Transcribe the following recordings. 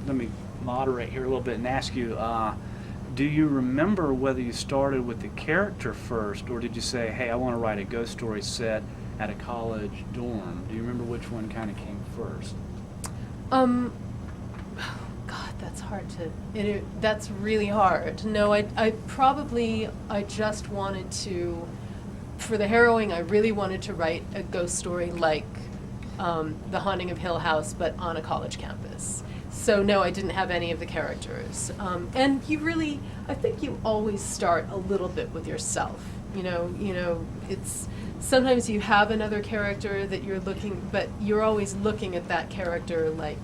let me moderate here a little bit and ask you, do you remember whether you started with the character first, or did you say, hey, I want to write a ghost story set at a college dorm? Do you remember which one kind of came first? God, that's hard to, that's really hard. No, I just wanted to, for the harrowing, I really wanted to write a ghost story like The Haunting of Hill House, but on a college campus. So no, I didn't have any of the characters. And you really, I think you always start a little bit with yourself. You know, it's, sometimes you have another character that you're looking, but you're always looking at that character like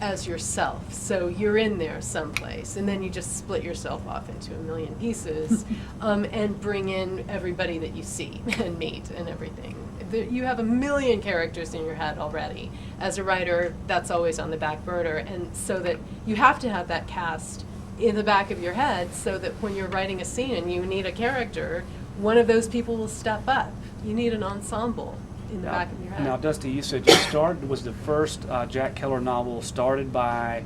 as yourself. So you're in there someplace, and then you just split yourself off into a million pieces, and bring in everybody that you see and meet and everything. You have a million characters in your head already. As a writer, that's always on the back burner, and so that you have to have that cast in the back of your head so that when you're writing a scene and you need a character, one of those people will step up. You need an ensemble in the back of your head. Now, Dusty, you said you started, was the first Jack Keller novel started by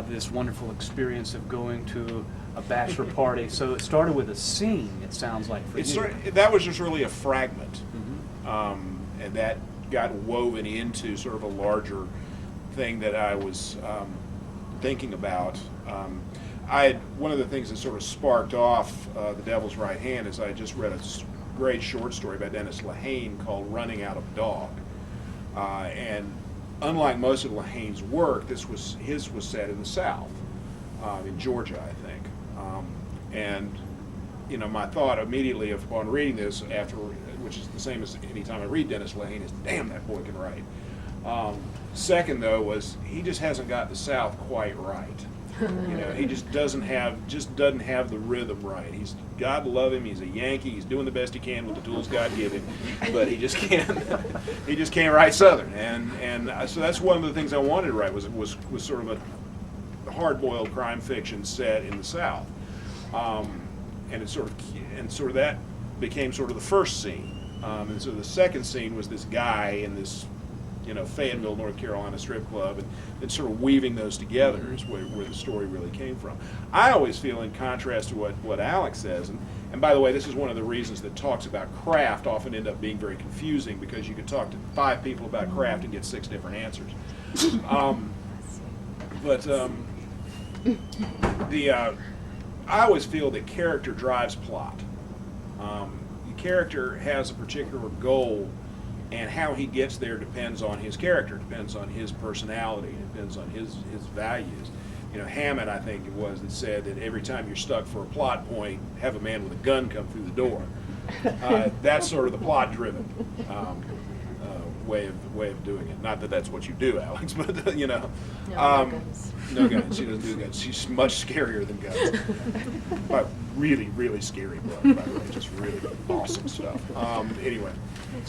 this wonderful experience of going to a bachelor party. So it started with a scene, it sounds like, for you. That was just really a fragment. And that got woven into sort of a larger thing that I was thinking about. One of the things that sort of sparked off The Devil's Right Hand is I just read a great short story by Dennis Lehane called Running Out of Dog. And unlike most of Lehane's work, his was set in the South, in Georgia, I think. And you know, my thought immediately upon reading this, after, which is the same as any time I read Dennis Lehane, is damn, that boy can write. Second, though, was he just hasn't got the South quite right. You know, he just doesn't have the rhythm right. He's, God love him, he's a Yankee, he's doing the best he can with the tools God give him, but he just can't write Southern. And so that's one of the things I wanted to write was sort of a hard-boiled crime fiction set in the South. And it sort of that became sort of the first scene. And so the second scene was this guy in this, you know, Fayetteville, North Carolina strip club, and sort of weaving those together is where the story really came from. I always feel, in contrast to what Alex says, and by the way, this is one of the reasons that talks about craft often end up being very confusing, because you could talk to 5 people about craft and get 6 different answers. I always feel that character drives plot. The character has a particular goal, and how he gets there depends on his character, depends on his personality, depends on his values. You know, Hammett, I think it was, that said that every time you're stuck for a plot point, have a man with a gun come through the door. That's sort of the plot-driven way of doing it. Not that that's what you do, Alex, but you know. No guns. No guns. She doesn't do guns. She's much scarier than guns. But really, really scary book, by the way. Just really awesome stuff. Anyway,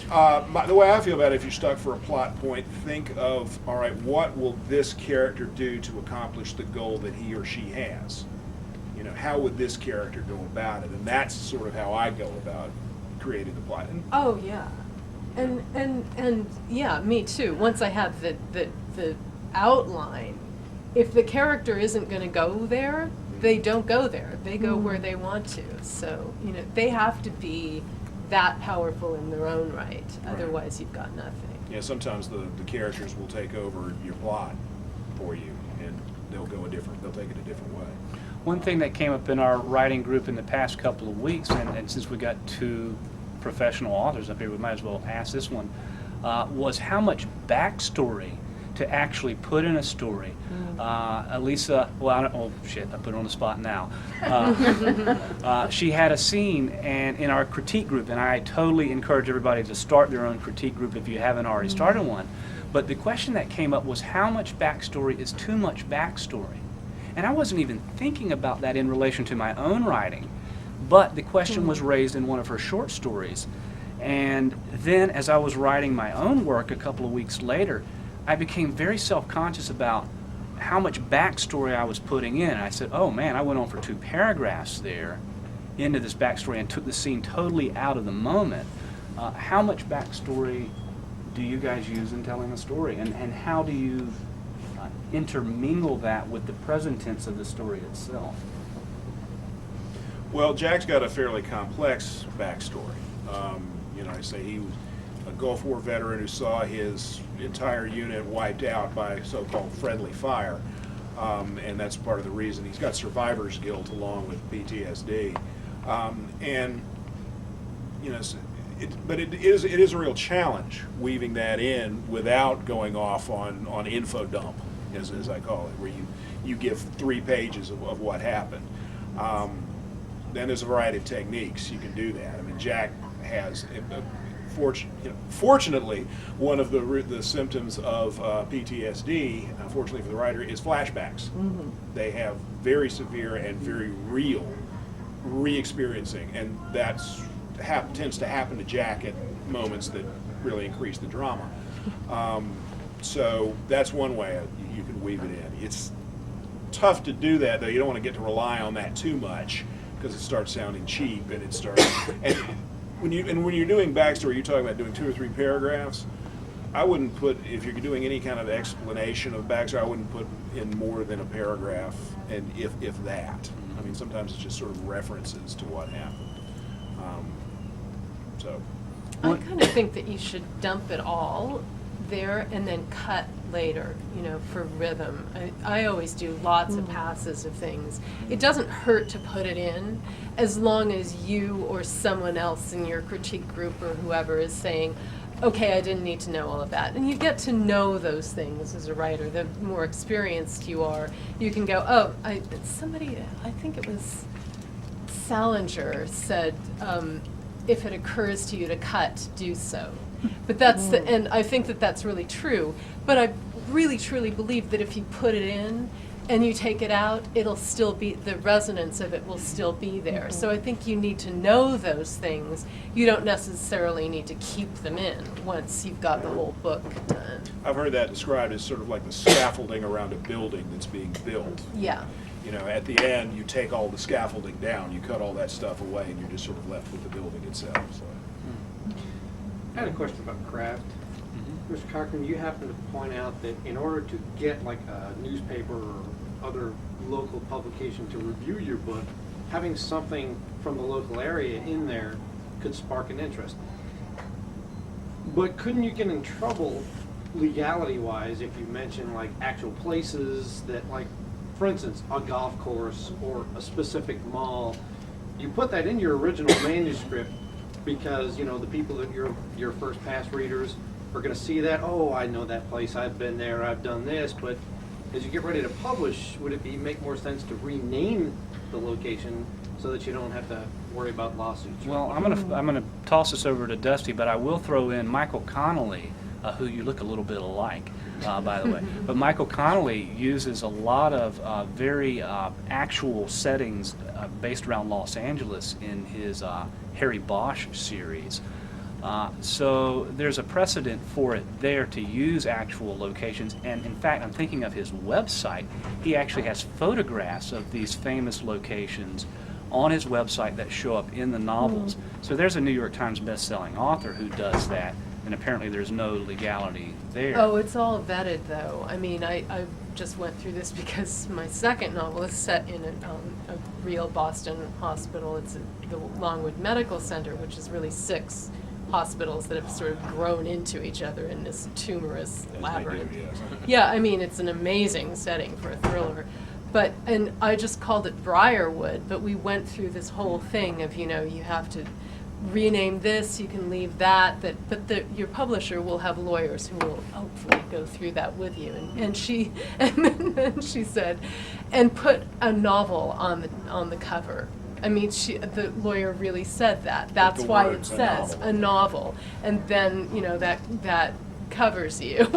the way I feel about it, if you're stuck for a plot point, think of, all right, what will this character do to accomplish the goal that he or she has? You know, how would this character go about it? And that's sort of how I go about creating the plot. Oh yeah. And yeah, me too. Once I have the outline, if the character isn't going to go there, they don't go there. They go where they want to. So, you know, they have to be that powerful in their own right. Otherwise, you've got nothing. Yeah, sometimes the characters will take over your plot for you, and they'll take it a different way. One thing that came up in our writing group in the past couple of weeks, and since we got 2 professional authors up here, we might as well ask this one, was how much backstory to actually put in a story. Elisa, well, I put her on the spot now. She had a scene and in our critique group, and I totally encourage everybody to start their own critique group if you haven't already started one. But the question that came up was how much backstory is too much backstory? And I wasn't even thinking about that in relation to my own writing. But the question was raised in one of her short stories. And then as I was writing my own work a couple of weeks later, I became very self-conscious about how much backstory I was putting in. I said, oh man, I went on for 2 paragraphs there into this backstory and took the scene totally out of the moment. How much backstory do you guys use in telling a story? And how do you intermingle that with the present tense of the story itself? Well, Jack's got a fairly complex backstory. I say he was a Gulf War veteran who saw his entire unit wiped out by so-called friendly fire, and that's part of the reason he's got survivor's guilt along with PTSD. But it is a real challenge weaving that in without going off on info dump, as I call it, where you give 3 pages of what happened. Then there's a variety of techniques you can do that. I mean, Jack has, fortunately, one of the symptoms of PTSD, unfortunately for the writer, is flashbacks. Mm-hmm. They have very severe and very real re-experiencing, and that's tends to happen to Jack at moments that really increase the drama. So that's one way you can weave it in. It's tough to do that, though. You don't want to get to rely on that too much, because it starts sounding cheap, and it starts. And when you're doing backstory, you're talking about doing 2 or 3 paragraphs. I wouldn't put, if you're doing any kind of explanation of backstory, I wouldn't put in more than a paragraph, and if that. I mean, sometimes it's just sort of references to what happened. I kind of think that you should dump it all there and then cut later, for rhythm. I always do lots of passes of things. It doesn't hurt to put it in as long as you or someone else in your critique group or whoever is saying, okay, I didn't need to know all of that. And you get to know those things as a writer. The more experienced you are, you can go, oh, I think it was Salinger said, if it occurs to you to cut, do so. But and I think that that's really true. But I really truly believe that if you put it in and you take it out, it'll still be, the resonance of it will still be there. Mm-hmm. So I think you need to know those things. You don't necessarily need to keep them in once you've got the whole book done. I've heard that described as sort of like the scaffolding around a building that's being built. Yeah. At the end, you take all the scaffolding down, you cut all that stuff away, and you're just sort of left with the building itself. So. I had a question about craft. Mm-hmm. Mr. Cochran, you happen to point out that in order to get like a newspaper or other local publication to review your book, having something from the local area in there could spark an interest. But couldn't you get in trouble legality-wise if you mention like actual places that, like, for instance, a golf course or a specific mall? You put that in your original manuscript because, the people that your first pass readers are going to see that, oh, I know that place, I've been there, I've done this. But as you get ready to publish, would it make more sense to rename the location so that you don't have to worry about lawsuits? Well, I'm gonna toss this over to Dusty, but I will throw in Michael Connolly, who you look a little bit alike, by the way. But Michael Connolly uses a lot of very actual settings based around Los Angeles in his Harry Bosch series. So there's a precedent for it there to use actual locations, and in fact, I'm thinking of his website. He actually has photographs of these famous locations on his website that show up in the novels. So there's a New York Times best-selling author who does that, and apparently there's no legality there. Oh, it's all vetted, though. I mean, I just went through this because my second novel is set in a real Boston hospital. It's the Longwood Medical Center, which is really 6 hospitals that have sort of grown into each other in this tumorous labyrinth. They do, yes. Yeah, I mean, it's an amazing setting for a thriller. And I just called it Briarwood, but we went through this whole thing of, you have to rename this, you can leave that, but your publisher will have lawyers who will hopefully go through that with you. And then she said, and put a novel on the cover. I mean, the lawyer really said that. That's why it says a novel. And then, that covers you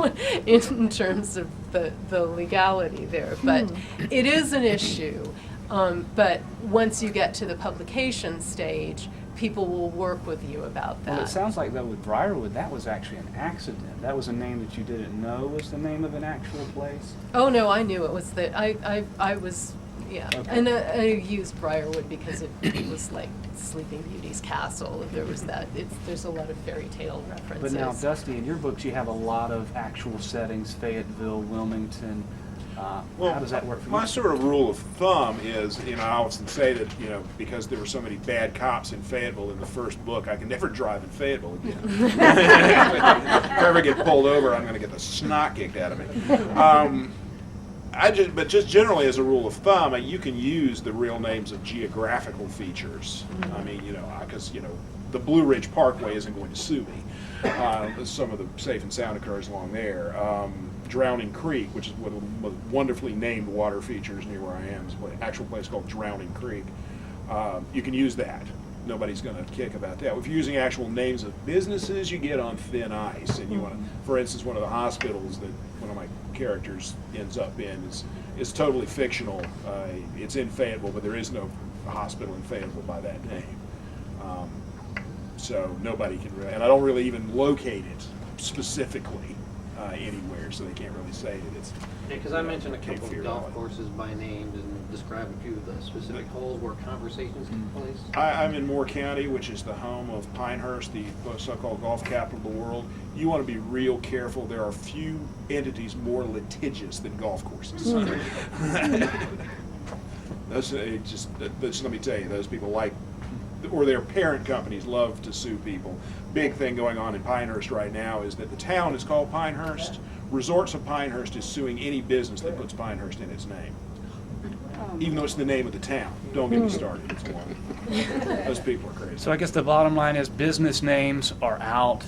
in terms of the legality there. But it is an issue. But once you get to the publication stage, people will work with you about that. Well, it sounds like, though, with Briarwood, that was actually an accident. That was a name that you didn't know was the name of an actual place? Oh, no, I knew it was I was Yeah, Okay. and I used Briarwood because it was like Sleeping Beauty's castle. There was that. There's a lot of fairy tale references. But now, Dusty, in your books, you have a lot of actual settings: Fayetteville, Wilmington. How does that work for you? My sort of rule of thumb is, I often say that, because there were so many bad cops in Fayetteville in the first book, I can never drive in Fayetteville again. If I ever get pulled over, I'm going to get the snot kicked out of me. But just generally as a rule of thumb, you can use the real names of geographical features. I mean, because, the Blue Ridge Parkway isn't going to sue me. Some of the safe and sound occurs along there. Drowning Creek, which is one of the wonderfully named water features near where I am, is an actual place called Drowning Creek. You can use that. Nobody's going to kick about that. If you're using actual names of businesses, you get on thin ice. And you want to, for instance, one of the hospitals that one of my characters ends up in is totally fictional. It's in Fayetteville, but there is no hospital in Fayetteville by that name. So nobody can really, and I don't really even locate it specifically anywhere, so they can't really say that it's. Yeah, because I mentioned a Cape couple Fear of golf Valley. courses by name and describe a few of the specific holes where conversations take place. I'm in Moore County, which is the home of Pinehurst, the so-called golf capital of the world. You want to be real careful. There are few entities more litigious than golf courses. Let me tell you, those people or their parent companies love to sue people. Big thing going on in Pinehurst right now is that the town is called Pinehurst. Resorts of Pinehurst is suing any business that puts Pinehurst in its name. Even though it's the name of the town. Don't get me started. It's long. Those people are crazy. So I guess the bottom line is business names are out.